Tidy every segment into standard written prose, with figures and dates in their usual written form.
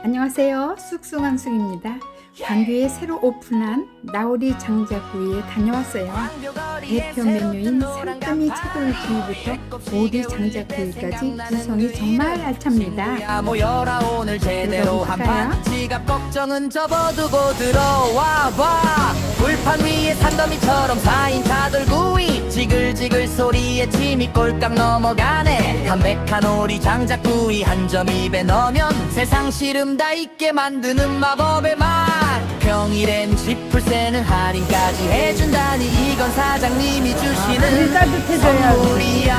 안녕하세요. 쑥쑥왕숙입니다. 광교에 새로 오픈한 나우리 장작구이에 다녀왔어요. 대표 메뉴인 산더미 채돌구이부터 오리 장작구이까지 구성이 정말 알찹니다. 모여라 오늘 제대로 들어볼까요? 한판 지갑 걱정은 접어두고 들어와 봐. 불판 위에 산더미처럼 4인 차돌구이 지글지글 소리에 침이 꼴깍 넘어가네. 담백한 오리 장작구이 한 점 입에 넣으면 세상 시름 다 잊게 만드는 마법의 맛. 평일엔 지풀세는 할인까지 해준다니 이건 사장님이 주시는 선물이야.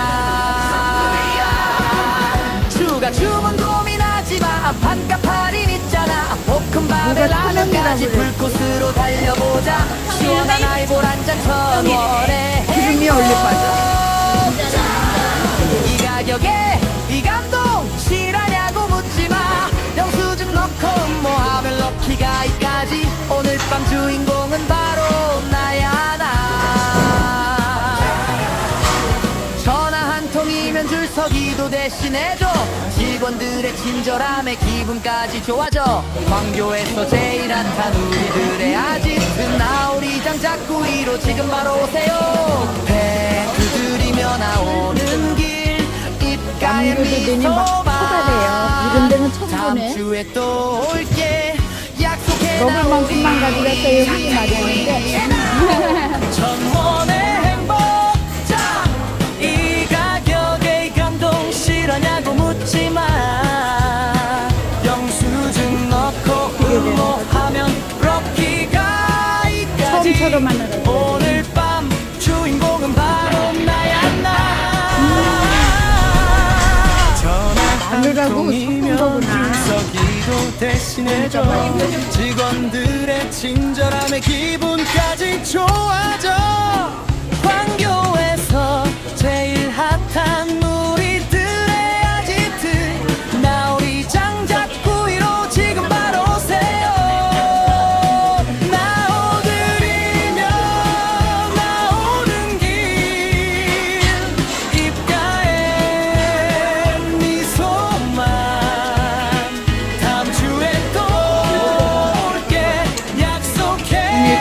추가 주문 고민하지마. 반값 할인 있잖아. 볶음밥에 라면까지 풀코스로 달려보자. 시원한 아이볼 한 잔 1,000원에 기름이 얼려 빠져. 이 가격에 이 감동 실하냐고 묻지마. 영수증 넣고 뭐하면 럭키가이까지. 오늘 밤 주인공은 바로 나야 나. 전화 한 통이면 줄 서기도 대신해줘. 직원들의 친절함에 기분까지 좋아져. 광교에서 제일 핫한 우리들의 아지트 나우리 장작구이로 지금 바로 오세요. 배 두드리며 나오는 길 입가에 남녀도 내니 막 미소만. 이런 데는 처음 다음 보네. 주에 또 올게 약속해. 먹을 만큼만 가져갔어요. 하지 말았는데. 천원의 행복자. 이 가격에 이 감동 실하냐고 묻지마. 영수증 넣고 응모하면 럭키가이까지. 처음처럼 하느라고. 오늘 밤 주인공은 바로 나야 나. 마늘하고 섞은 거구나. 서기도 대신해줘. 직원들의 친절함에 기분까지 좋아져. 광교에서 제일 핫한 우리들의 아지트 나우리 장작구이로 지금 바로 오세요. 나오드리며 나오는 길 입가에 미소만. 다음 주에 또 올게 약속해.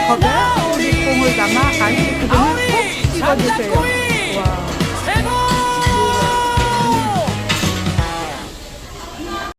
거기에 콩을 담아 아이스크림을 꼭 찍어주세요.